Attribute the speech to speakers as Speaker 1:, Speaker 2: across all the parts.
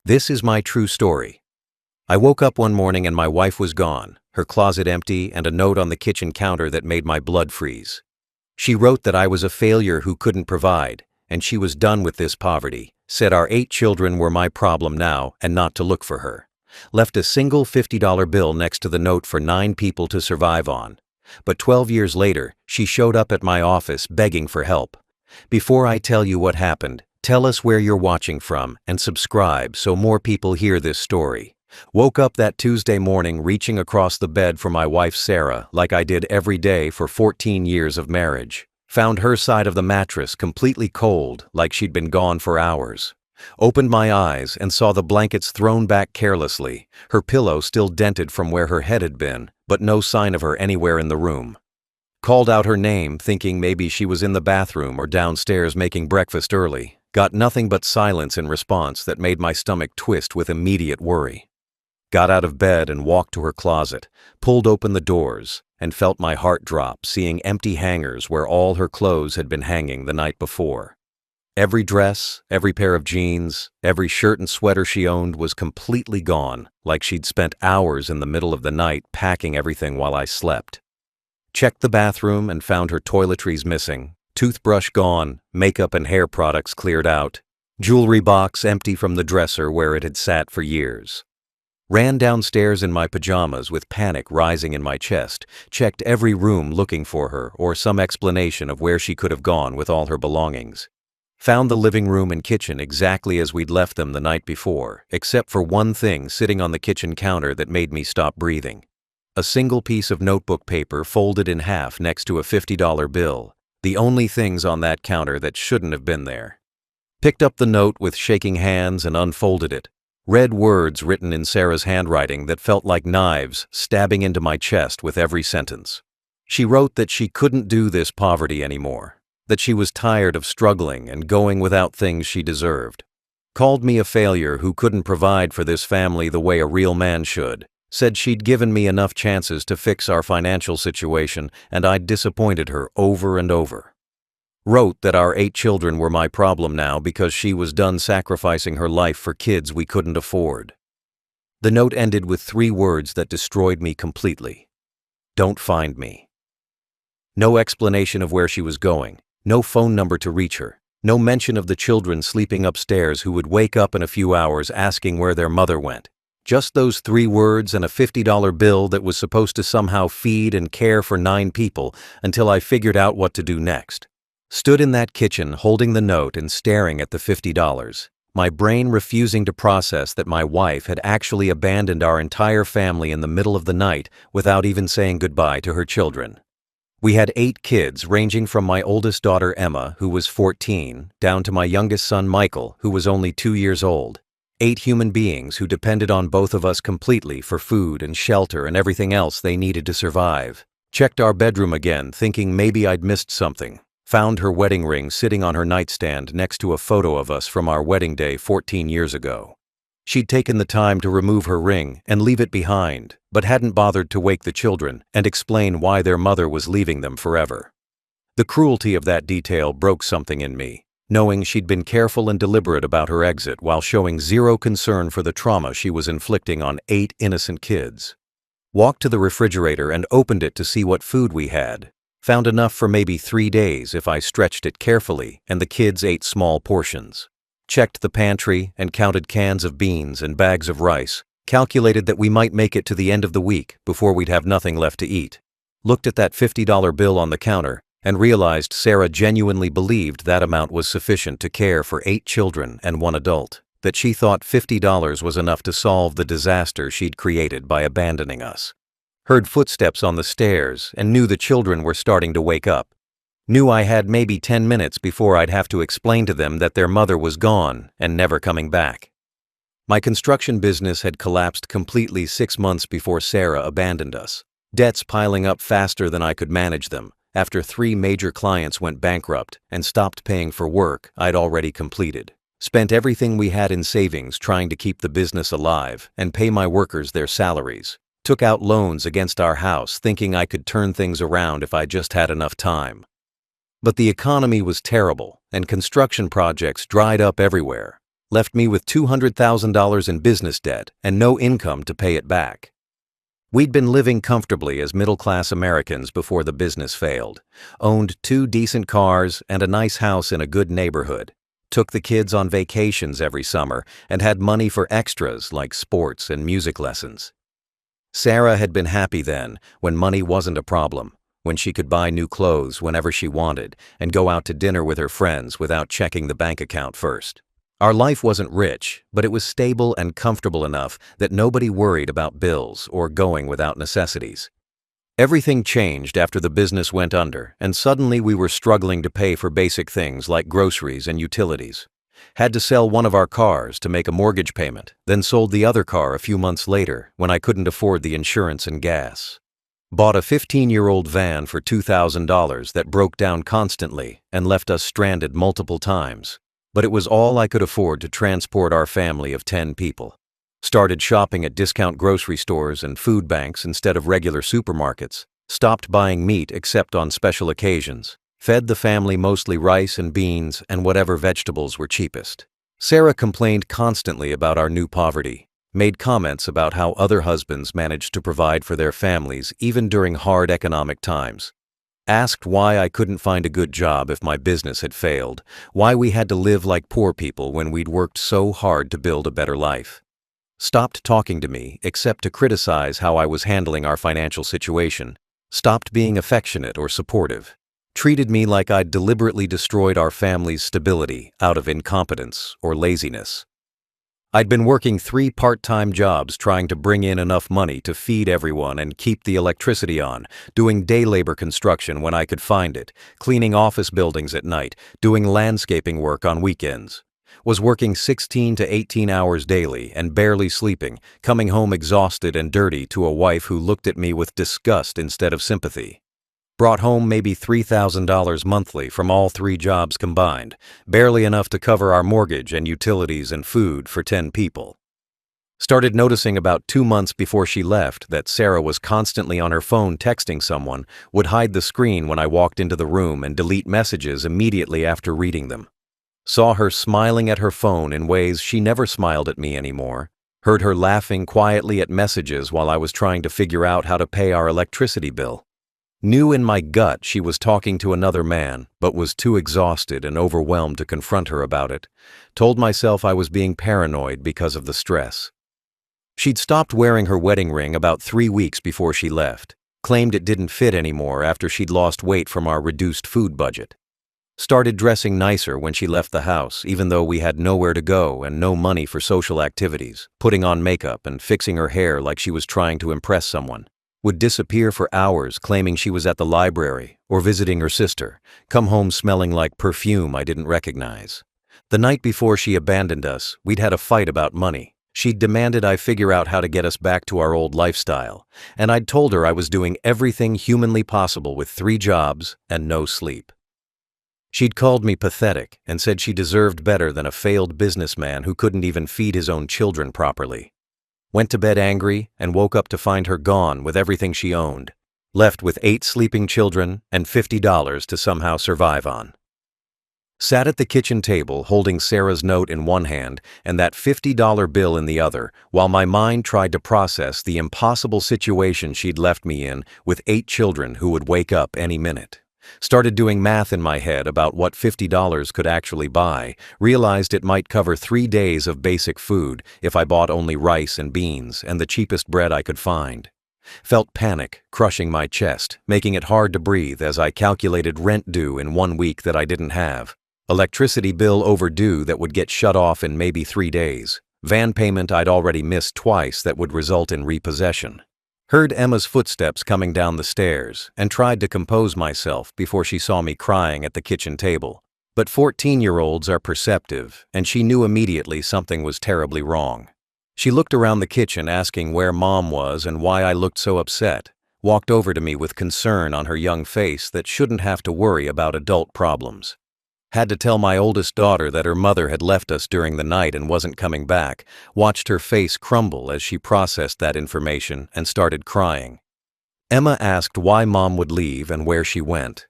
Speaker 1: This is my true story. I woke up one morning and my wife was gone, her closet empty and a note on the kitchen counter that made my blood freeze. She wrote that I was a failure who couldn't provide, and she was done with this poverty, said our 8 children were my problem now and not to look for her. Left a single $50 bill next to the note for 9 people to survive on. But 12 years later, she showed up at my office begging for help. Before I tell you what happened, tell us where you're watching from and subscribe so more people hear this story. Woke up that Tuesday morning reaching across the bed for my wife Sarah like I did every day for 14 years of marriage. Found her side of the mattress completely cold like she'd been gone for hours. Opened my eyes and saw the blankets thrown back carelessly, her pillow still dented from where her head had been, but no sign of her anywhere in the room. Called out her name, thinking maybe she was in the bathroom or downstairs making breakfast early. Got nothing but silence in response that made my stomach twist with immediate worry. Got out of bed and walked to her closet, pulled open the doors, and felt my heart drop seeing empty hangers where all her clothes had been hanging the night before. Every dress, every pair of jeans, every shirt and sweater she owned was completely gone, like she'd spent hours in the middle of the night packing everything while I slept. Checked the bathroom and found her toiletries missing, toothbrush gone, makeup and hair products cleared out, jewelry box empty from the dresser where it had sat for years. Ran downstairs in my pajamas with panic rising in my chest, checked every room looking for her or some explanation of where she could have gone with all her belongings. Found the living room and kitchen exactly as we'd left them the night before, except for one thing sitting on the kitchen counter that made me stop breathing. A single piece of notebook paper folded in half next to a $50 bill, the only things on that counter that shouldn't have been there. Picked up the note with shaking hands and unfolded it. Read words written in Sarah's handwriting that felt like knives stabbing into my chest with every sentence. She wrote that she couldn't do this poverty anymore, that she was tired of struggling and going without things she deserved. Called me a failure who couldn't provide for this family the way a real man should. Said she'd given me enough chances to fix our financial situation and I'd disappointed her over and over. Wrote that our 8 children were my problem now because she was done sacrificing her life for kids we couldn't afford. The note ended with 3 words that destroyed me completely. Don't find me. No explanation of where she was going, no phone number to reach her, no mention of the children sleeping upstairs who would wake up in a few hours asking where their mother went. Just those 3 words and a $50 bill that was supposed to somehow feed and care for 9 people until I figured out what to do next. Stood in that kitchen holding the note and staring at the $50, my brain refusing to process that my wife had actually abandoned our entire family in the middle of the night without even saying goodbye to her children. We had 8 kids ranging from my oldest daughter Emma, who was 14, down to my youngest son Michael, who was only 2 years old. 8 human beings who depended on both of us completely for food and shelter and everything else they needed to survive. Checked our bedroom again, thinking maybe I'd missed something. Found her wedding ring sitting on her nightstand next to a photo of us from our wedding day 14 years ago. She'd taken the time to remove her ring and leave it behind, but hadn't bothered to wake the children and explain why their mother was leaving them forever. The cruelty of that detail broke something in me, knowing she'd been careful and deliberate about her exit while showing zero concern for the trauma she was inflicting on 8 innocent kids. Walked to the refrigerator and opened it to see what food we had. Found enough for maybe 3 days if I stretched it carefully, and the kids ate small portions. Checked the pantry and counted cans of beans and bags of rice, calculated that we might make it to the end of the week before we'd have nothing left to eat. Looked at that $50 bill on the counter and realized Sarah genuinely believed that amount was sufficient to care for 8 children and 1 adult, that she thought $50 was enough to solve the disaster she'd created by abandoning us. Heard footsteps on the stairs and knew the children were starting to wake up. Knew I had maybe 10 minutes before I'd have to explain to them that their mother was gone and never coming back. My construction business had collapsed completely 6 months before Sarah abandoned us. Debts piling up faster than I could manage them, after 3 major clients went bankrupt and stopped paying for work I'd already completed. Spent everything we had in savings trying to keep the business alive and pay my workers their salaries. Took out loans against our house thinking I could turn things around if I just had enough time. But the economy was terrible and construction projects dried up everywhere. left me with $200,000 in business debt and no income to pay it back. We'd been living comfortably as middle-class Americans before the business failed, owned 2 decent cars and a nice house in a good neighborhood, took the kids on vacations every summer, and had money for extras like sports and music lessons. Sarah had been happy then, when money wasn't a problem, when she could buy new clothes whenever she wanted and go out to dinner with her friends without checking the bank account first. Our life wasn't rich, but it was stable and comfortable enough that nobody worried about bills or going without necessities. Everything changed after the business went under, and suddenly we were struggling to pay for basic things like groceries and utilities. Had to sell one of our cars to make a mortgage payment, then sold the other car a few months later when I couldn't afford the insurance and gas. Bought a 15-year-old van for $2,000 that broke down constantly and left us stranded multiple times. But it was all I could afford to transport our family of 10 people. Started shopping at discount grocery stores and food banks instead of regular supermarkets. Stopped buying meat except on special occasions. Fed the family mostly rice and beans and whatever vegetables were cheapest. Sarah complained constantly about our new poverty. Made comments about how other husbands managed to provide for their families even during hard economic times. Asked why I couldn't find a good job if my business had failed, why we had to live like poor people when we'd worked so hard to build a better life. Stopped talking to me except to criticize how I was handling our financial situation. Stopped being affectionate or supportive. Treated me like I'd deliberately destroyed our family's stability out of incompetence or laziness. I'd been working 3 part-time jobs trying to bring in enough money to feed everyone and keep the electricity on, doing day labor construction when I could find it, cleaning office buildings at night, doing landscaping work on weekends. Was working 16 to 18 hours daily and barely sleeping, coming home exhausted and dirty to a wife who looked at me with disgust instead of sympathy. Brought home maybe $3,000 monthly from all 3 jobs combined, barely enough to cover our mortgage and utilities and food for 10 people. Started noticing about 2 months before she left that Sarah was constantly on her phone texting someone, would hide the screen when I walked into the room and delete messages immediately after reading them. Saw her smiling at her phone in ways she never smiled at me anymore. Heard her laughing quietly at messages while I was trying to figure out how to pay our electricity bill. Knew in my gut she was talking to another man, but was too exhausted and overwhelmed to confront her about it. Told myself I was being paranoid because of the stress. She'd stopped wearing her wedding ring about 3 weeks before she left. Claimed it didn't fit anymore after she'd lost weight from our reduced food budget. Started dressing nicer when she left the house, even though we had nowhere to go and no money for social activities. Putting on makeup and fixing her hair like she was trying to impress someone. Would disappear for hours claiming she was at the library or visiting her sister, come home smelling like perfume I didn't recognize. The night before she abandoned us, we'd had a fight about money. She'd demanded I figure out how to get us back to our old lifestyle, and I'd told her I was doing everything humanly possible with 3 jobs and no sleep. She'd called me pathetic and said she deserved better than a failed businessman who couldn't even feed his own children properly. Went to bed angry and woke up to find her gone with everything she owned, left with 8 sleeping children and $50 to somehow survive on. Sat at the kitchen table holding Sarah's note in one hand and that $50 bill in the other, while my mind tried to process the impossible situation she'd left me in with 8 children who would wake up any minute. Started doing math in my head about what $50 could actually buy, realized it might cover 3 days of basic food if I bought only rice and beans and the cheapest bread I could find. Felt panic crushing my chest, making it hard to breathe as I calculated rent due in 1 week that I didn't have, electricity bill overdue that would get shut off in maybe 3 days, van payment I'd already missed twice that would result in repossession. Heard Emma's footsteps coming down the stairs and tried to compose myself before she saw me crying at the kitchen table. But 14-year-olds are perceptive, and she knew immediately something was terribly wrong. She looked around the kitchen asking where Mom was and why I looked so upset, walked over to me with concern on her young face that shouldn't have to worry about adult problems. Had to tell my oldest daughter that her mother had left us during the night and wasn't coming back, watched her face crumble as she processed that information and started crying. Emma asked why Mom would leave and where she went.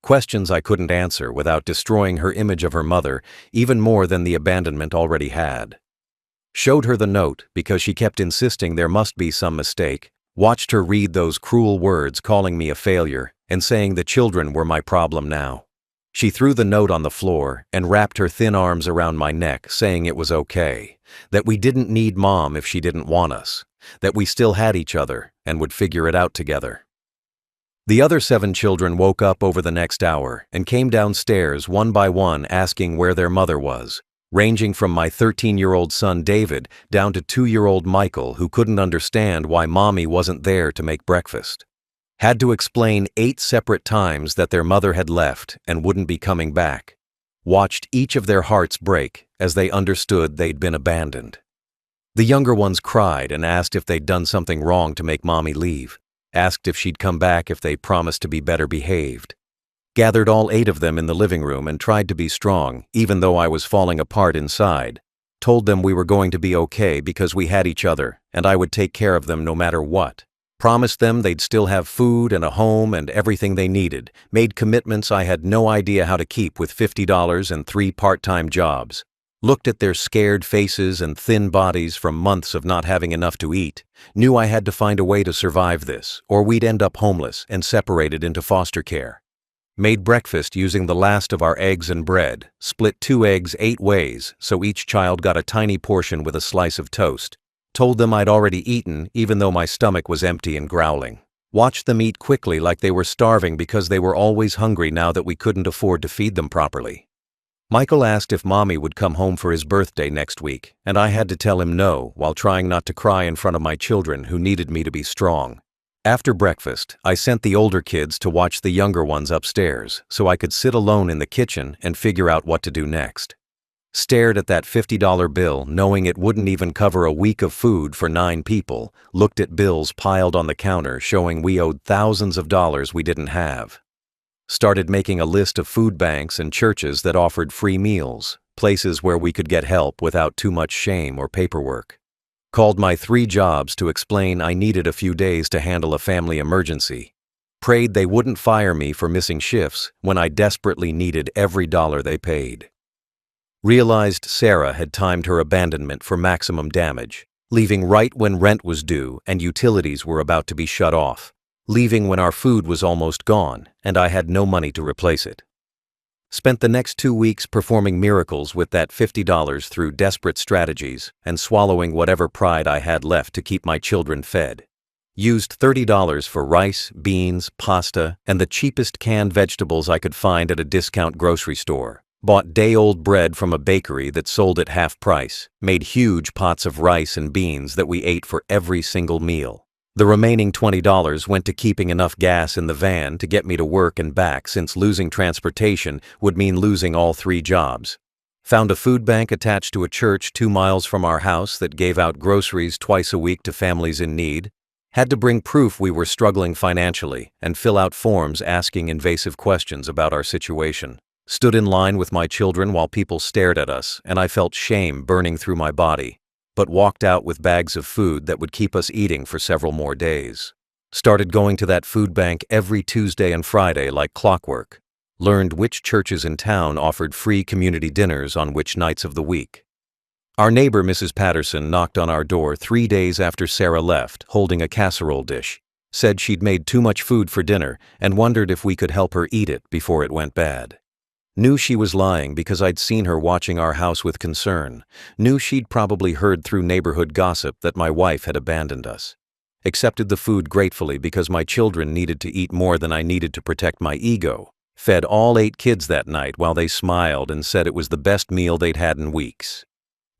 Speaker 1: Questions I couldn't answer without destroying her image of her mother even more than the abandonment already had. Showed her the note because she kept insisting there must be some mistake. Watched her read those cruel words calling me a failure and saying the children were my problem now. She threw the note on the floor and wrapped her thin arms around my neck, saying it was okay, that we didn't need Mom if she didn't want us, that we still had each other and would figure it out together. The other 7 children woke up over the next hour and came downstairs one by one asking where their mother was, ranging from my 13-year-old son David down to 2-year-old Michael, who couldn't understand why Mommy wasn't there to make breakfast. Had to explain 8 separate times that their mother had left and wouldn't be coming back. Watched each of their hearts break as they understood they'd been abandoned. The younger ones cried and asked if they'd done something wrong to make Mommy leave. Asked if she'd come back if they promised to be better behaved. Gathered all 8 of them in the living room and tried to be strong, even though I was falling apart inside. Told them we were going to be okay because we had each other and I would take care of them no matter what. Promised them they'd still have food and a home and everything they needed. Made commitments I had no idea how to keep with $50 and 3 part-time jobs. Looked at their scared faces and thin bodies from months of not having enough to eat. Knew I had to find a way to survive this, or we'd end up homeless and separated into foster care. Made breakfast using the last of our eggs and bread. Split 2 eggs 8 ways, so each child got a tiny portion with a slice of toast. Told them I'd already eaten, even though my stomach was empty and growling. Watched them eat quickly like they were starving because they were always hungry now that we couldn't afford to feed them properly. Michael asked if Mommy would come home for his birthday next week, and I had to tell him no while trying not to cry in front of my children who needed me to be strong. After breakfast, I sent the older kids to watch the younger ones upstairs so I could sit alone in the kitchen and figure out what to do next. Stared at that $50 bill knowing it wouldn't even cover a week of food for 9 people, looked at bills piled on the counter showing we owed thousands of dollars we didn't have. Started making a list of food banks and churches that offered free meals, places where we could get help without too much shame or paperwork. Called my 3 jobs to explain I needed a few days to handle a family emergency. Prayed they wouldn't fire me for missing shifts when I desperately needed every dollar they paid. Realized Sarah had timed her abandonment for maximum damage, leaving right when rent was due and utilities were about to be shut off. Leaving when our food was almost gone and I had no money to replace it. Spent the next 2 weeks performing miracles with that $50 through desperate strategies and swallowing whatever pride I had left to keep my children fed. Used $30 for rice, beans, pasta, and the cheapest canned vegetables I could find at a discount grocery store. Bought day-old bread from a bakery that sold at half price. Made huge pots of rice and beans that we ate for every single meal. The remaining $20 went to keeping enough gas in the van to get me to work and back, since losing transportation would mean losing all 3 jobs. Found a food bank attached to a church 2 miles from our house that gave out groceries twice a week to families in need. Had to bring proof we were struggling financially and fill out forms asking invasive questions about our situation. Stood in line with my children while people stared at us and I felt shame burning through my body. But walked out with bags of food that would keep us eating for several more days. Started going to that food bank every Tuesday and Friday like clockwork. Learned which churches in town offered free community dinners on which nights of the week. Our neighbor Mrs. Patterson knocked on our door 3 days after Sarah left, holding a casserole dish. Said she'd made too much food for dinner and wondered if we could help her eat it before it went bad. Knew she was lying because I'd seen her watching our house with concern. Knew she'd probably heard through neighborhood gossip that my wife had abandoned us. Accepted the food gratefully because my children needed to eat more than I needed to protect my ego. Fed all 8 kids that night while they smiled and said it was the best meal they'd had in weeks.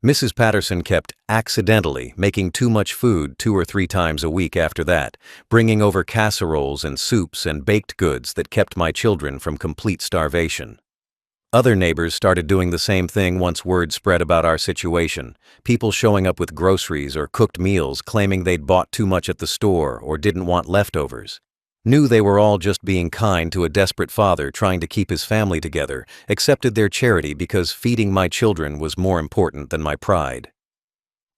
Speaker 1: Mrs. Patterson kept accidentally making too much food 2 or 3 times a week after that, bringing over casseroles and soups and baked goods that kept my children from complete starvation. Other neighbors started doing the same thing once word spread about our situation. People showing up with groceries or cooked meals claiming they'd bought too much at the store or didn't want leftovers. Knew they were all just being kind to a desperate father trying to keep his family together. Accepted their charity because feeding my children was more important than my pride.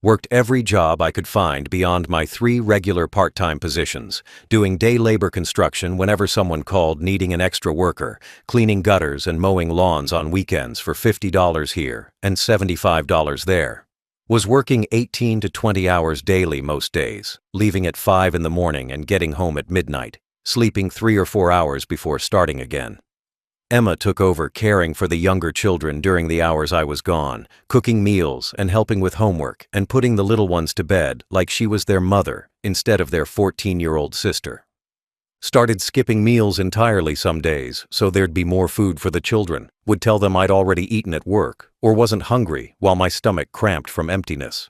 Speaker 1: Worked every job I could find beyond my 3 regular part-time positions, doing day labor construction whenever someone called needing an extra worker, cleaning gutters and mowing lawns on weekends for $50 here and $75 there. Was working 18 to 20 hours daily most days, leaving at 5 in the morning and getting home at midnight, sleeping 3 or 4 hours before starting again. Emma took over caring for the younger children during the hours I was gone, cooking meals and helping with homework and putting the little ones to bed like she was their mother instead of their 14-year-old sister. Started skipping meals entirely some days so there'd be more food for the children, would tell them I'd already eaten at work or wasn't hungry while my stomach cramped from emptiness.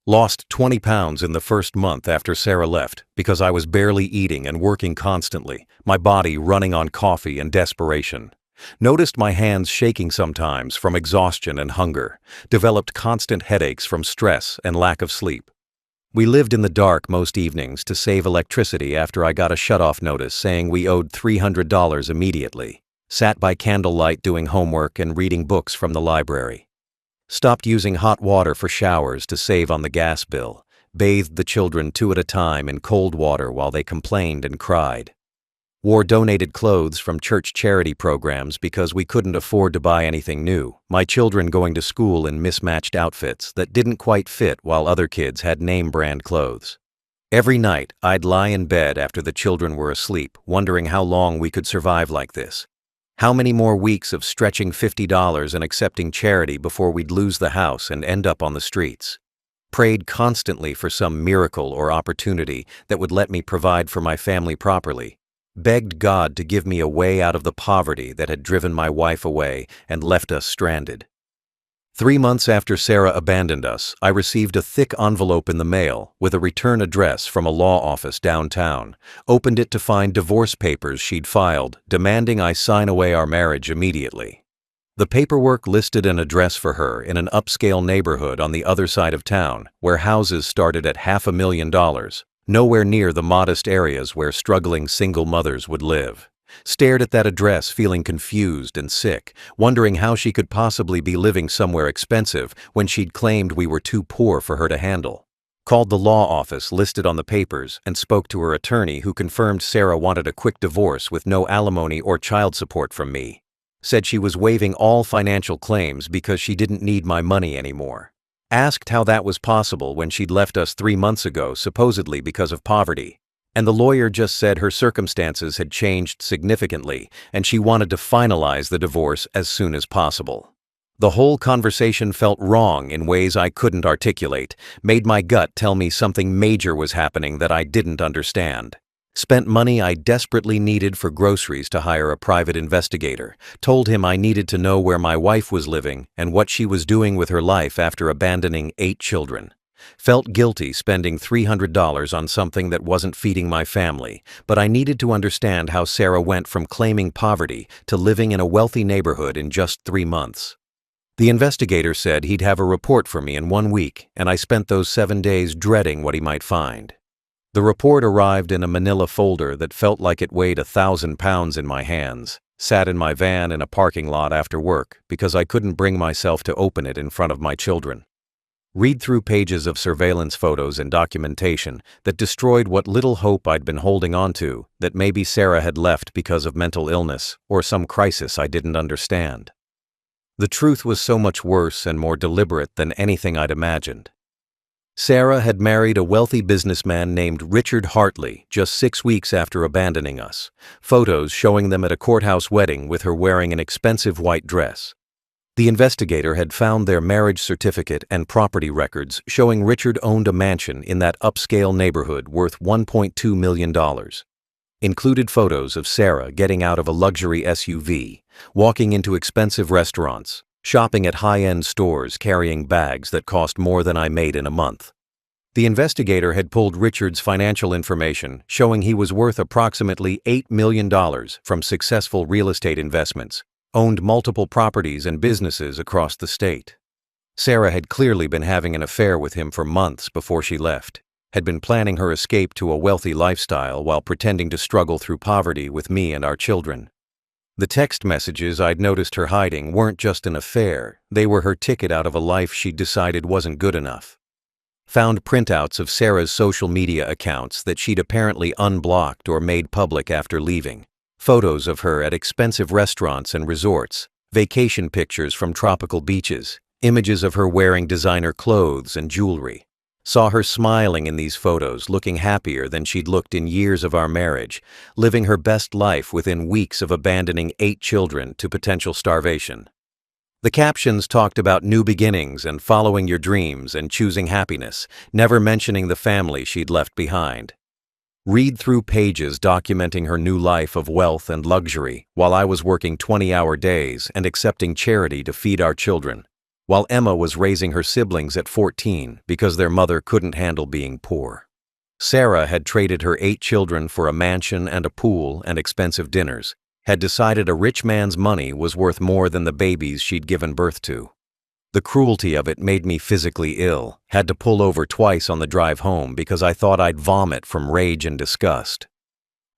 Speaker 1: Lost 20 pounds in the first month after Sarah left because I was barely eating and working constantly, my body running on coffee and desperation. Noticed my hands shaking sometimes from exhaustion and hunger. Developed constant headaches from stress and lack of sleep. We lived in the dark most evenings to save electricity after I got a shut-off notice saying we owed $300 immediately. Sat by candlelight doing homework and reading books from the library. Stopped using hot water for showers to save on the gas bill. Bathed the children 2 at a time in cold water while they complained and cried. Wore donated clothes from church charity programs because we couldn't afford to buy anything new, my children going to school in mismatched outfits that didn't quite fit while other kids had name-brand clothes. Every night, I'd lie in bed after the children were asleep, wondering how long we could survive like this. How many more weeks of stretching $50 and accepting charity before we'd lose the house and end up on the streets? Prayed constantly for some miracle or opportunity that would let me provide for my family properly. Begged God to give me a way out of the poverty that had driven my wife away and left us stranded. 3 months after Sarah abandoned us, I received a thick envelope in the mail with a return address from a law office downtown. Opened it to find divorce papers she'd filed, demanding I sign away our marriage immediately. The paperwork listed an address for her in an upscale neighborhood on the other side of town, where houses started at $500,000, nowhere near the modest areas where struggling single mothers would live. Stared at that address feeling confused and sick, wondering how she could possibly be living somewhere expensive when she'd claimed we were too poor for her to handle. Called the law office listed on the papers and spoke to her attorney who confirmed Sarah wanted a quick divorce with no alimony or child support from me. Said she was waiving all financial claims because she didn't need my money anymore. Asked how that was possible when she'd left us 3 months ago supposedly because of poverty. And the lawyer just said her circumstances had changed significantly and she wanted to finalize the divorce as soon as possible. The whole conversation felt wrong in ways I couldn't articulate, made my gut tell me something major was happening that I didn't understand. Spent money I desperately needed for groceries to hire a private investigator, told him I needed to know where my wife was living and what she was doing with her life after abandoning 8 children. Felt guilty spending $300 on something that wasn't feeding my family, but I needed to understand how Sarah went from claiming poverty to living in a wealthy neighborhood in just 3 months. The investigator said he'd have a report for me in 1 week, and I spent those 7 days dreading what he might find. The report arrived in a manila folder that felt like it weighed 1,000 pounds in my hands. Sat in my van in a parking lot after work because I couldn't bring myself to open it in front of my children. Read through pages of surveillance photos and documentation that destroyed what little hope I'd been holding on to, that maybe Sarah had left because of mental illness or some crisis I didn't understand. The truth was so much worse and more deliberate than anything I'd imagined. Sarah had married a wealthy businessman named Richard Hartley just 6 weeks after abandoning us, photos showing them at a courthouse wedding with her wearing an expensive white dress. The investigator had found their marriage certificate and property records showing Richard owned a mansion in that upscale neighborhood worth $1.2 million. Included photos of Sarah getting out of a luxury SUV, walking into expensive restaurants, shopping at high-end stores carrying bags that cost more than I made in a month. The investigator had pulled Richard's financial information showing he was worth approximately $8 million from successful real estate investments, owned multiple properties and businesses across the state. Sarah had clearly been having an affair with him for months before she left, had been planning her escape to a wealthy lifestyle while pretending to struggle through poverty with me and our children. The text messages I'd noticed her hiding weren't just an affair, they were her ticket out of a life she'd decided wasn't good enough. Found printouts of Sarah's social media accounts that she'd apparently unblocked or made public after leaving. Photos of her at expensive restaurants and resorts, vacation pictures from tropical beaches, images of her wearing designer clothes and jewelry. Saw her smiling in these photos, looking happier than she'd looked in years of our marriage, living her best life within weeks of abandoning 8 children to potential starvation. The captions talked about new beginnings and following your dreams and choosing happiness, never mentioning the family she'd left behind. Read through pages documenting her new life of wealth and luxury while I was working 20-hour days and accepting charity to feed our children, while Emma was raising her siblings at 14 because their mother couldn't handle being poor. Sarah had traded her 8 children for a mansion and a pool and expensive dinners, had decided a rich man's money was worth more than the babies she'd given birth to. The cruelty of it made me physically ill, had to pull over twice on the drive home because I thought I'd vomit from rage and disgust.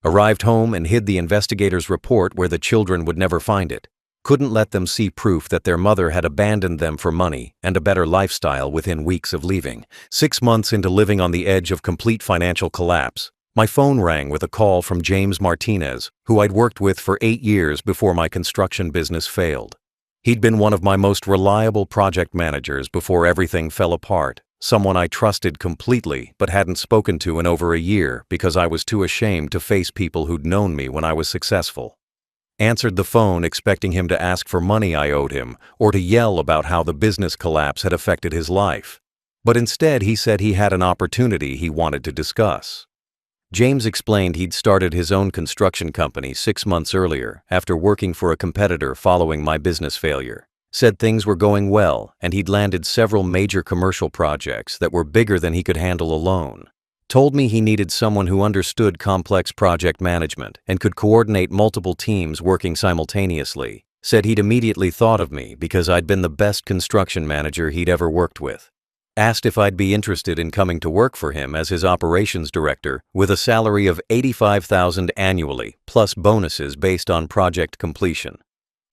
Speaker 1: Arrived home and hid the investigator's report where the children would never find it. Couldn't let them see proof that their mother had abandoned them for money and a better lifestyle within weeks of leaving. 6 months into living on the edge of complete financial collapse, my phone rang with a call from James Martinez, who I'd worked with for 8 years before my construction business failed. He'd been one of my most reliable project managers before everything fell apart, someone I trusted completely but hadn't spoken to in over a year because I was too ashamed to face people who'd known me when I was successful. Answered the phone expecting him to ask for money I owed him or to yell about how the business collapse had affected his life. But instead he said he had an opportunity he wanted to discuss. James explained he'd started his own construction company 6 months earlier after working for a competitor following my business failure. Said things were going well and he'd landed several major commercial projects that were bigger than he could handle alone. Told me he needed someone who understood complex project management and could coordinate multiple teams working simultaneously. Said he'd immediately thought of me because I'd been the best construction manager he'd ever worked with. Asked if I'd be interested in coming to work for him as his operations director with a salary of $85,000 annually, plus bonuses based on project completion.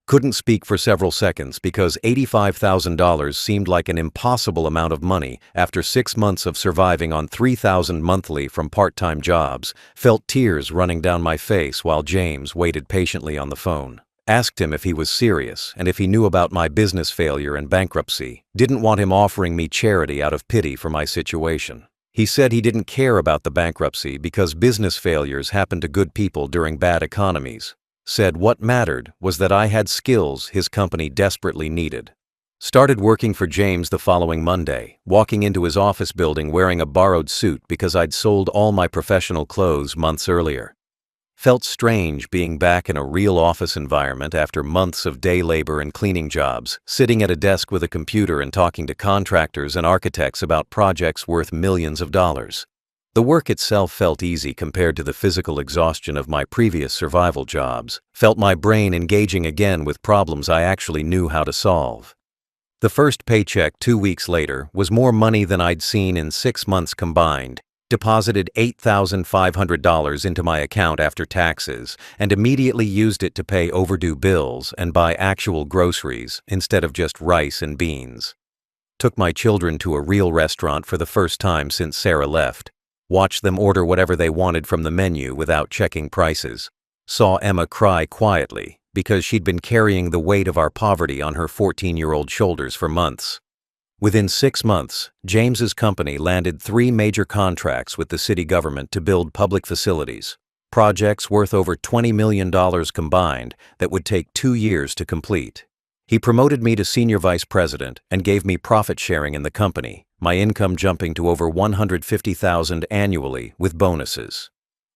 Speaker 1: Couldn't speak for several seconds because $85,000 seemed like an impossible amount of money after 6 months of surviving on $3,000 monthly from part-time jobs. Felt tears running down my face while James waited patiently on the phone. Asked him if he was serious and if he knew about my business failure and bankruptcy. Didn't want him offering me charity out of pity for my situation. He said he didn't care about the bankruptcy because business failures happen to good people during bad economies. Said what mattered was that I had skills his company desperately needed. Started working for James the following Monday, walking into his office building wearing a borrowed suit because I'd sold all my professional clothes months earlier. Felt strange being back in a real office environment after months of day labor and cleaning jobs, sitting at a desk with a computer and talking to contractors and architects about projects worth millions of dollars. The work itself felt easy compared to the physical exhaustion of my previous survival jobs. Felt my brain engaging again with problems I actually knew how to solve. The first paycheck 2 weeks later was more money than I'd seen in 6 months combined. Deposited $8,500 into my account after taxes and immediately used it to pay overdue bills and buy actual groceries instead of just rice and beans. Took my children to a real restaurant for the first time since Sarah left. Watched them order whatever they wanted from the menu without checking prices. Saw Emma cry quietly because she'd been carrying the weight of our poverty on her 14-year-old shoulders for months. Within 6 months, James's company landed 3 major contracts with the city government to build public facilities, projects worth over $20 million combined that would take 2 years to complete. He promoted me to senior vice president and gave me profit sharing in the company, my income jumping to over $150,000 annually with bonuses.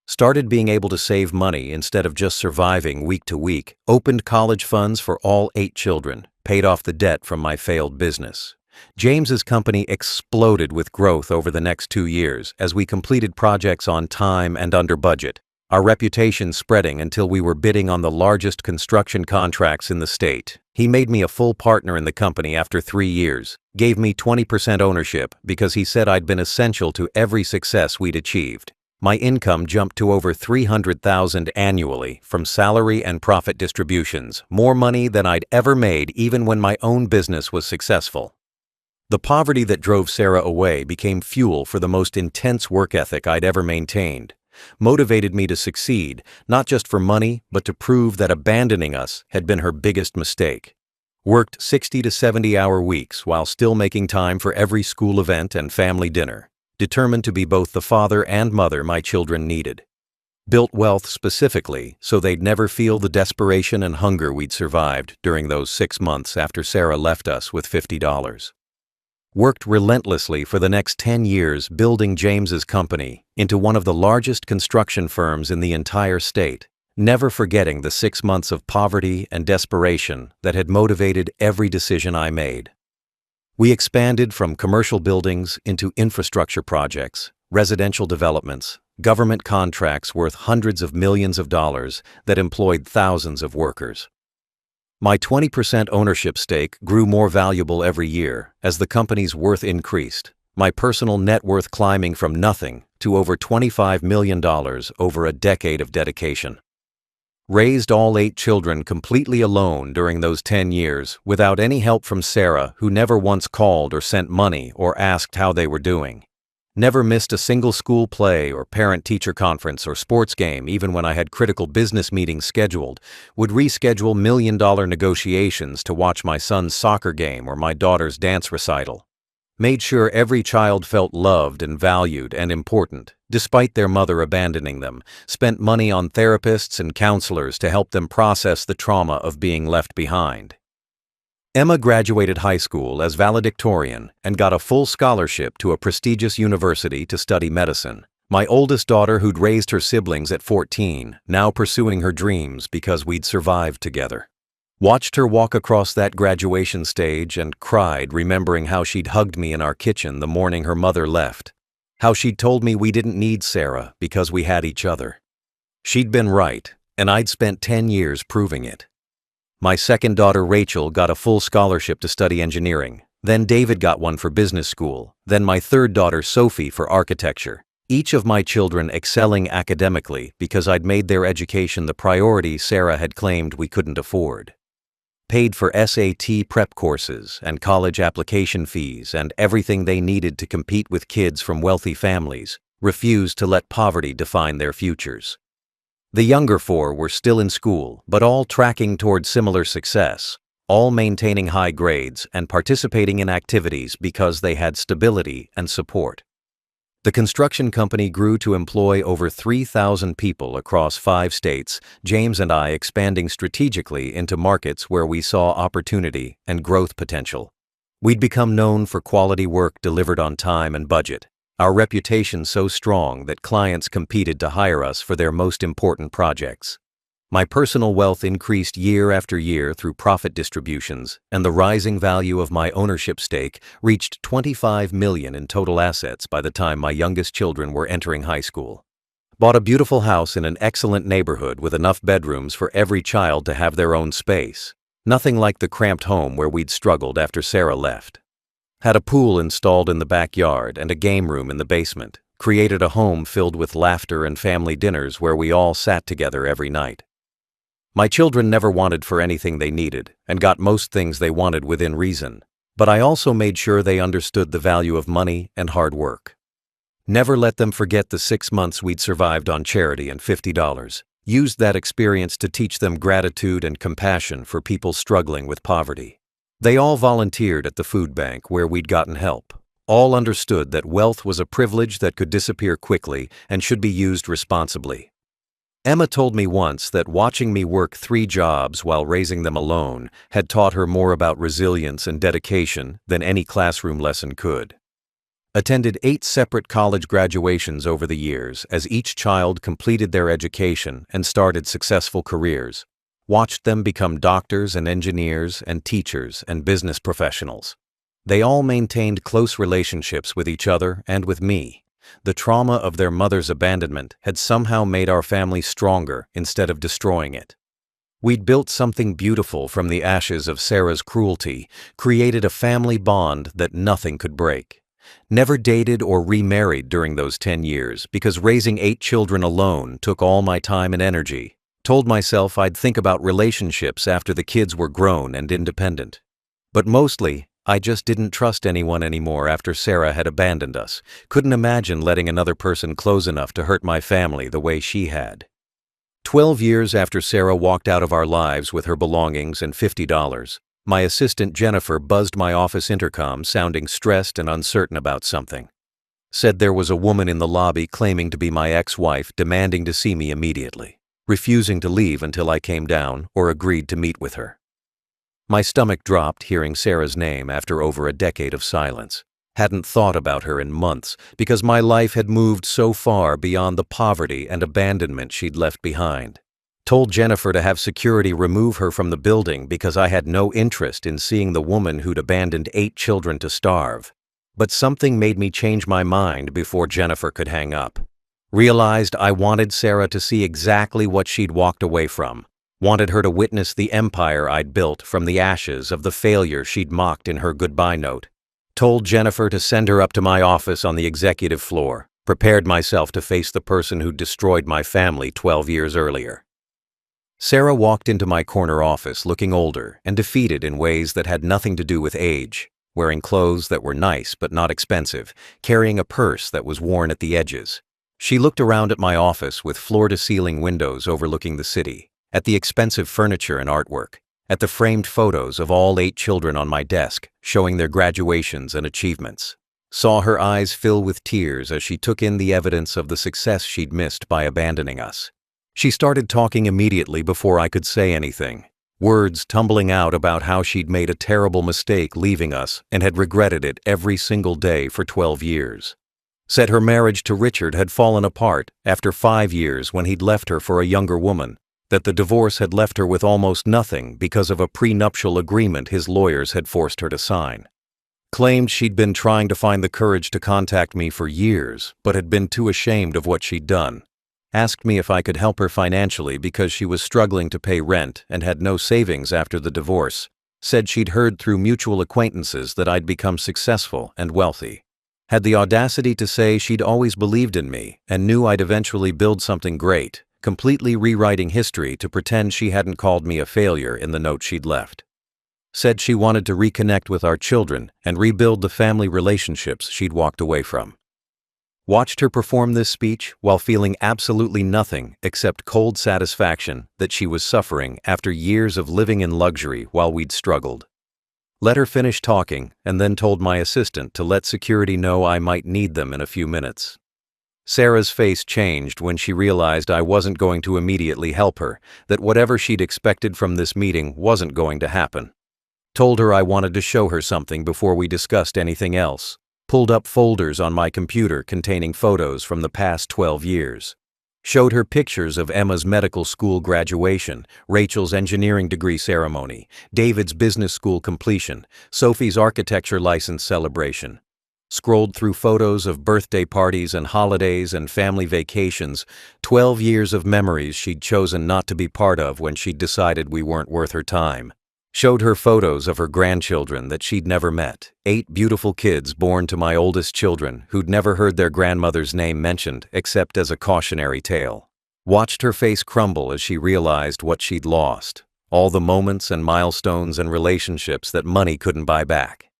Speaker 1: Started being able to save money instead of just surviving week to week, opened college funds for all 8 children, paid off the debt from my failed business. James's company exploded with growth over the next 2 years as we completed projects on time and under budget, our reputation spreading until we were bidding on the largest construction contracts in the state. He made me a full partner in the company after 3 years, gave me 20% ownership because he said I'd been essential to every success we'd achieved. My income jumped to over $300,000 annually from salary and profit distributions, more money than I'd ever made even when my own business was successful. The poverty that drove Sarah away became fuel for the most intense work ethic I'd ever maintained, motivated me to succeed, not just for money, but to prove that abandoning us had been her biggest mistake. Worked 60 to 70-hour weeks while still making time for every school event and family dinner, determined to be both the father and mother my children needed. Built wealth specifically so they'd never feel the desperation and hunger we'd survived during those 6 months after Sarah left us with $50. Worked relentlessly for the next 10 years building James's company into one of the largest construction firms in the entire state, never forgetting the 6 months of poverty and desperation that had motivated every decision I made. We expanded from commercial buildings into infrastructure projects, residential developments, government contracts worth hundreds of millions of dollars that employed thousands of workers. My 20% ownership stake grew more valuable every year as the company's worth increased, my personal net worth climbing from nothing to over $25 million over a decade of dedication. Raised all 8 children completely alone during those 10 years without any help from Sarah, who never once called or sent money or asked how they were doing. Never missed a single school play or parent-teacher conference or sports game even when I had critical business meetings scheduled, would reschedule million-dollar negotiations to watch my son's soccer game or my daughter's dance recital. Made sure every child felt loved and valued and important, despite their mother abandoning them, spent money on therapists and counselors to help them process the trauma of being left behind. Emma graduated high school as valedictorian and got a full scholarship to a prestigious university to study medicine. My oldest daughter, who'd raised her siblings at 14, now pursuing her dreams because we'd survived together. Watched her walk across that graduation stage and cried, remembering how she'd hugged me in our kitchen the morning her mother left. How she'd told me we didn't need Sarah because we had each other. She'd been right, and I'd spent 10 years proving it. My second daughter, Rachel, got a full scholarship to study engineering. Then David got one for business school. Then my third daughter, Sophie, for architecture. Each of my children excelling academically because I'd made their education the priority Sarah had claimed we couldn't afford. Paid for SAT prep courses and college application fees and everything they needed to compete with kids from wealthy families, refused to let poverty define their futures. The younger 4 were still in school, but all tracking toward similar success, all maintaining high grades and participating in activities because they had stability and support. The construction company grew to employ over 3,000 people across 5 states, James and I expanding strategically into markets where we saw opportunity and growth potential. We'd become known for quality work delivered on time and budget. Our reputation so strong that clients competed to hire us for their most important projects. My personal wealth increased year after year through profit distributions, and the rising value of my ownership stake reached $25 million in total assets by the time my youngest children were entering high school. Bought a beautiful house in an excellent neighborhood with enough bedrooms for every child to have their own space. Nothing like the cramped home where we'd struggled after Sarah left. Had a pool installed in the backyard and a game room in the basement. Created a home filled with laughter and family dinners where we all sat together every night. My children never wanted for anything they needed and got most things they wanted within reason, but I also made sure they understood the value of money and hard work. Never let them forget the 6 months we'd survived on charity and $50. Used that experience to teach them gratitude and compassion for people struggling with poverty. They all volunteered at the food bank where we'd gotten help. All understood that wealth was a privilege that could disappear quickly and should be used responsibly. Emma told me once that watching me work 3 jobs while raising them alone had taught her more about resilience and dedication than any classroom lesson could. Attended 8 separate college graduations over the years as each child completed their education and started successful careers. Watched them become doctors and engineers and teachers and business professionals. They all maintained close relationships with each other and with me. The trauma of their mother's abandonment had somehow made our family stronger instead of destroying it. We'd built something beautiful from the ashes of Sarah's cruelty, created a family bond that nothing could break. Never dated or remarried during those 10 years because raising 8 children alone took all my time and energy. Told myself I'd think about relationships after the kids were grown and independent. But mostly, I just didn't trust anyone anymore after Sarah had abandoned us. Couldn't imagine letting another person close enough to hurt my family the way she had. 12 years after Sarah walked out of our lives with her belongings and $50, my assistant Jennifer buzzed my office intercom sounding stressed and uncertain about something. Said there was a woman in the lobby claiming to be my ex-wife demanding to see me immediately, refusing to leave until I came down or agreed to meet with her. My stomach dropped hearing Sarah's name after over a decade of silence. Hadn't thought about her in months because my life had moved so far beyond the poverty and abandonment she'd left behind. Told Jennifer to have security remove her from the building because I had no interest in seeing the woman who'd abandoned 8 children to starve. But something made me change my mind before Jennifer could hang up. Realized I wanted Sarah to see exactly what she'd walked away from. Wanted her to witness the empire I'd built from the ashes of the failure she'd mocked in her goodbye note. Told Jennifer to send her up to my office on the executive floor. Prepared myself to face the person who'd destroyed my family 12 years earlier. Sarah walked into my corner office looking older and defeated in ways that had nothing to do with age, wearing clothes that were nice but not expensive, carrying a purse that was worn at the edges. She looked around at my office with floor-to-ceiling windows overlooking the city, at the expensive furniture and artwork, at the framed photos of all 8 children on my desk, showing their graduations and achievements. Saw her eyes fill with tears as she took in the evidence of the success she'd missed by abandoning us. She started talking immediately before I could say anything, words tumbling out about how she'd made a terrible mistake leaving us and had regretted it every single day for 12 years. Said her marriage to Richard had fallen apart after 5 years when he'd left her for a younger woman, that the divorce had left her with almost nothing because of a prenuptial agreement his lawyers had forced her to sign. Claimed she'd been trying to find the courage to contact me for years, but had been too ashamed of what she'd done. Asked me if I could help her financially because she was struggling to pay rent and had no savings after the divorce. Said she'd heard through mutual acquaintances that I'd become successful and wealthy. Had the audacity to say she'd always believed in me and knew I'd eventually build something great, completely rewriting history to pretend she hadn't called me a failure in the note she'd left. Said she wanted to reconnect with our children and rebuild the family relationships she'd walked away from. Watched her perform this speech while feeling absolutely nothing except cold satisfaction that she was suffering after years of living in luxury while we'd struggled. Let her finish talking and then told my assistant to let security know I might need them in a few minutes. Sarah's face changed when she realized I wasn't going to immediately help her, that whatever she'd expected from this meeting wasn't going to happen. Told her I wanted to show her something before we discussed anything else. Pulled up folders on my computer containing photos from the past 12 years. Showed her pictures of Emma's medical school graduation, Rachel's engineering degree ceremony, David's business school completion, Sophie's architecture license celebration. Scrolled through photos of birthday parties and holidays and family vacations, 12 years of memories she'd chosen not to be part of when she'd decided we weren't worth her time. Showed her photos of her grandchildren that she'd never met, 8 beautiful kids born to my oldest children who'd never heard their grandmother's name mentioned except as a cautionary tale. Watched her face crumble as she realized what she'd lost, all the moments and milestones and relationships that money couldn't buy back.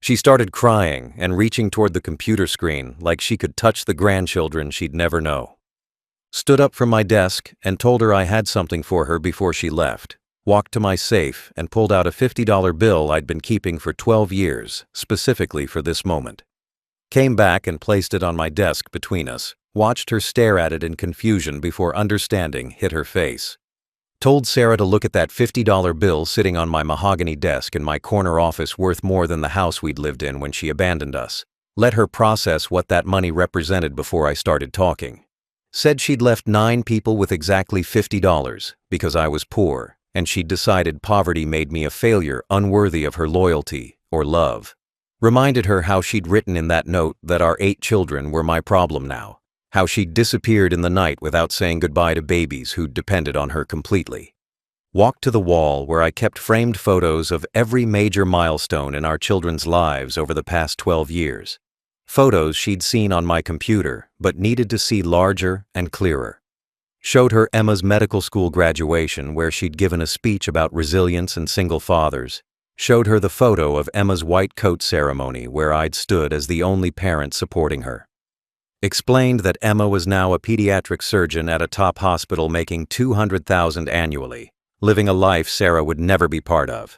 Speaker 1: She started crying and reaching toward the computer screen like she could touch the grandchildren she'd never know. Stood up from my desk and told her I had something for her before she left. Walked to my safe and pulled out a $50 bill I'd been keeping for 12 years, specifically for this moment. Came back and placed it on my desk between us, watched her stare at it in confusion before understanding hit her face. Told Sarah to look at that $50 bill sitting on my mahogany desk in my corner office worth more than the house we'd lived in when she abandoned us. Let her process what that money represented before I started talking. Said she'd left 9 people with exactly $50 because I was poor, and she'd decided poverty made me a failure unworthy of her loyalty or love. Reminded her how she'd written in that note that our 8 children were my problem now. How she'd disappeared in the night without saying goodbye to babies who'd depended on her completely. Walked to the wall where I kept framed photos of every major milestone in our children's lives over the past 12 years. Photos she'd seen on my computer, but needed to see larger and clearer. Showed her Emma's medical school graduation where she'd given a speech about resilience and single fathers. Showed her the photo of Emma's white coat ceremony where I'd stood as the only parent supporting her. Explained that Emma was now a pediatric surgeon at a top hospital making $200,000 annually, living a life Sarah would never be part of.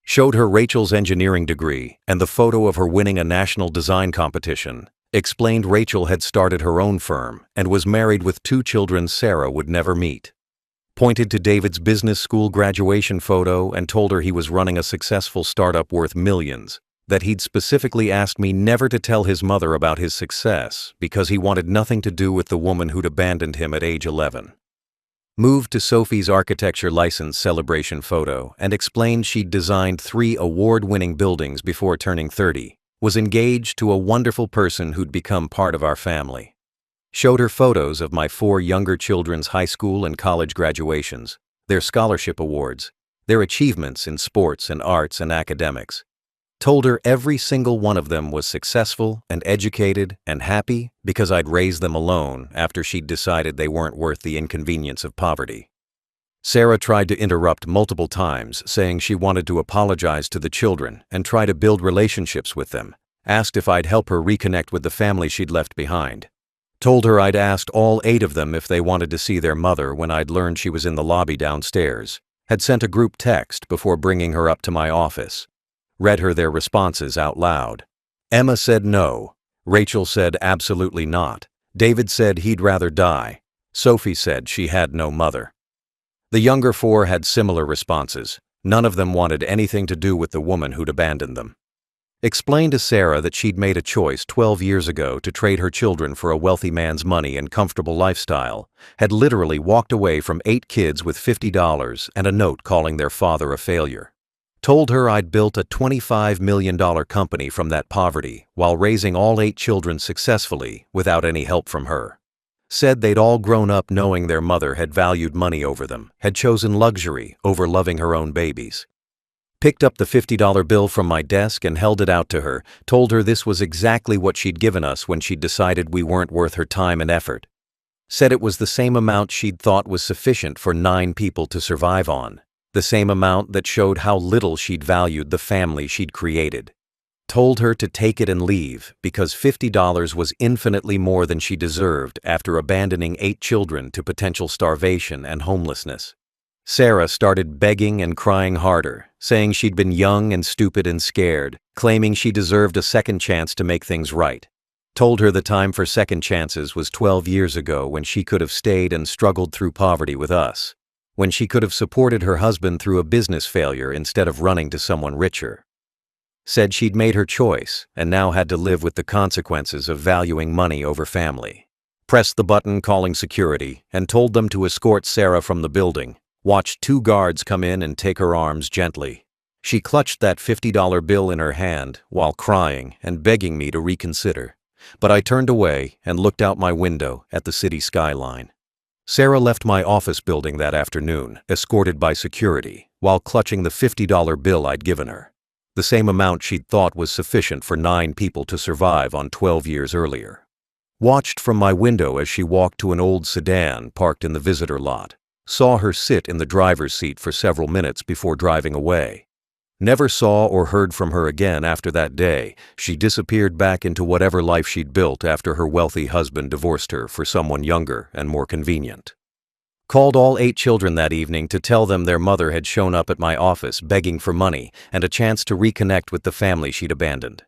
Speaker 1: Showed her Rachel's engineering degree and the photo of her winning a national design competition. Explained Rachel had started her own firm and was married with 2 children Sarah would never meet. Pointed to David's business school graduation photo and told her he was running a successful startup worth millions, that he'd specifically asked me never to tell his mother about his success because he wanted nothing to do with the woman who'd abandoned him at age 11. Moved to Sophie's architecture license celebration photo and explained she'd designed 3 award-winning buildings before turning 30, was engaged to a wonderful person who'd become part of our family. Showed her photos of my 4 younger children's high school and college graduations, their scholarship awards, their achievements in sports and arts and academics. Told her every single one of them was successful and educated and happy because I'd raised them alone after she'd decided they weren't worth the inconvenience of poverty. Sarah tried to interrupt multiple times, saying she wanted to apologize to the children and try to build relationships with them, asked if I'd help her reconnect with the family she'd left behind. Told her I'd asked all 8 of them if they wanted to see their mother when I'd learned she was in the lobby downstairs, had sent a group text before bringing her up to my office. Read her their responses out loud. Emma said no. Rachel said absolutely not. David said he'd rather die. Sophie said she had no mother. The younger 4 had similar responses. None of them wanted anything to do with the woman who'd abandoned them. Explained to Sarah that she'd made a choice 12 years ago to trade her children for a wealthy man's money and comfortable lifestyle, had literally walked away from 8 kids with $50 and a note calling their father a failure. Told her I'd built a $25 million company from that poverty while raising all 8 children successfully without any help from her. Said they'd all grown up knowing their mother had valued money over them, had chosen luxury over loving her own babies. Picked up the $50 bill from my desk and held it out to her, told her this was exactly what she'd given us when she'd decided we weren't worth her time and effort. Said it was the same amount she'd thought was sufficient for 9 people to survive on, the same amount that showed how little she'd valued the family she'd created. Told her to take it and leave because $50 was infinitely more than she deserved after abandoning 8 children to potential starvation and homelessness. Sarah started begging and crying harder, saying she'd been young and stupid and scared, claiming she deserved a second chance to make things right. Told her the time for second chances was 12 years ago when she could have stayed and struggled through poverty with us, when she could have supported her husband through a business failure instead of running to someone richer. Said she'd made her choice and now had to live with the consequences of valuing money over family. Pressed the button calling security and told them to escort Sarah from the building. Watched 2 guards come in and take her arms gently. She clutched that $50 bill in her hand while crying and begging me to reconsider, but I turned away and looked out my window at the city skyline. Sarah left my office building that afternoon, escorted by security, while clutching the $50 bill I'd given her, the same amount she'd thought was sufficient for 9 people to survive on 12 years earlier. Watched from my window as she walked to an old sedan parked in the visitor lot. Saw her sit in the driver's seat for several minutes before driving away. Never saw or heard from her again after that day. She disappeared back into whatever life she'd built after her wealthy husband divorced her for someone younger and more convenient. Called all 8 children that evening to tell them their mother had shown up at my office begging for money and a chance to reconnect with the family she'd abandoned.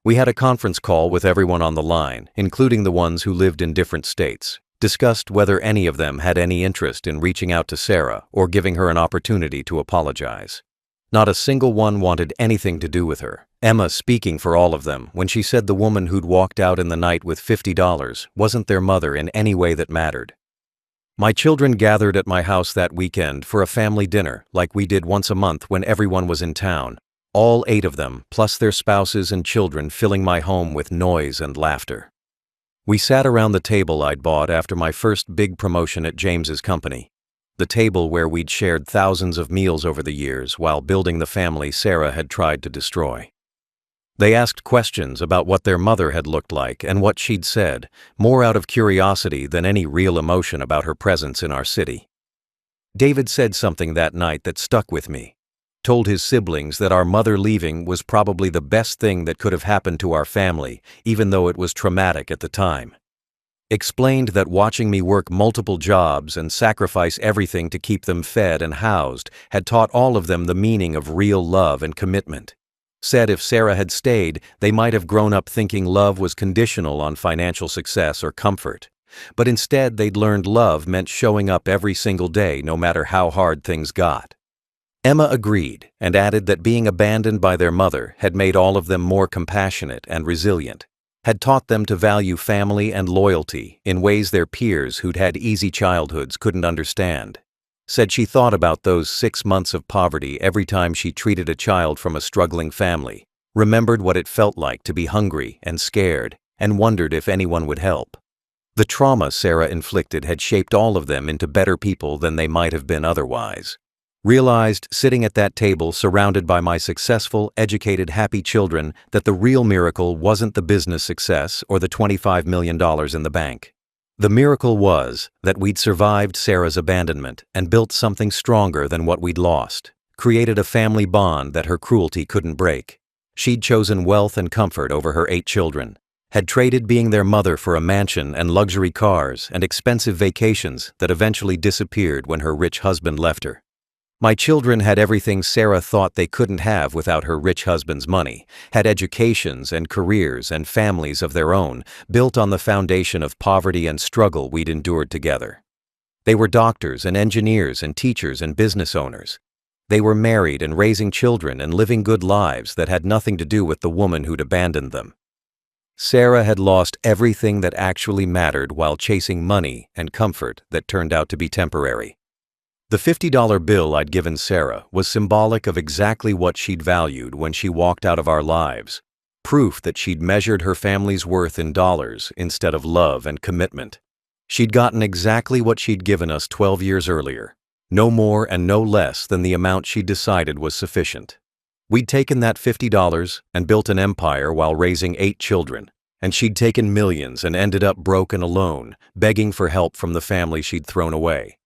Speaker 1: We had a conference call with everyone on the line, including the ones who lived in different states. Discussed whether any of them had any interest in reaching out to Sarah or giving her an opportunity to apologize. Not a single one wanted anything to do with her. Emma speaking for all of them when she said the woman who'd walked out in the night with $50 wasn't their mother in any way that mattered. My children gathered at my house that weekend for a family dinner like we did once a month when everyone was in town, all 8 of them, plus their spouses and children filling my home with noise and laughter. We sat around the table I'd bought after my first big promotion at James's company, the table where we'd shared thousands of meals over the years while building the family Sarah had tried to destroy. They asked questions about what their mother had looked like and what she'd said, more out of curiosity than any real emotion about her presence in our city. David said something that night that stuck with me. told his siblings that our mother leaving was probably the best thing that could have happened to our family, even though it was traumatic at the time. Explained that watching me work multiple jobs and sacrifice everything to keep them fed and housed had taught all of them the meaning of real love and commitment. Said if Sarah had stayed, they might have grown up thinking love was conditional on financial success or comfort. But instead they'd learned love meant showing up every single day no matter how hard things got. Emma agreed and added that being abandoned by their mother had made all of them more compassionate and resilient, had taught them to value family and loyalty in ways their peers who'd had easy childhoods couldn't understand. Said she thought about those 6 months of poverty every time she treated a child from a struggling family, remembered what it felt like to be hungry and scared, and wondered if anyone would help. The trauma Sarah inflicted had shaped all of them into better people than they might have been otherwise. Realized, sitting at that table surrounded by my successful, educated, happy children, that the real miracle wasn't the business success or the $25 million in the bank. The miracle was that we'd survived Sarah's abandonment and built something stronger than what we'd lost, created a family bond that her cruelty couldn't break. She'd chosen wealth and comfort over her 8 children, had traded being their mother for a mansion and luxury cars and expensive vacations that eventually disappeared when her rich husband left her. My children had everything Sarah thought they couldn't have without her rich husband's money, had educations and careers and families of their own, built on the foundation of poverty and struggle we'd endured together. They were doctors and engineers and teachers and business owners. They were married and raising children and living good lives that had nothing to do with the woman who'd abandoned them. Sarah had lost everything that actually mattered while chasing money and comfort that turned out to be temporary. The $50 bill I'd given Sarah was symbolic of exactly what she'd valued when she walked out of our lives, proof that she'd measured her family's worth in dollars instead of love and commitment. She'd gotten exactly what she'd given us 12 years earlier, no more and no less than the amount she'd decided was sufficient. We'd taken that $50 and built an empire while raising 8 children, and she'd taken millions and ended up broke and alone, begging for help from the family she'd thrown away.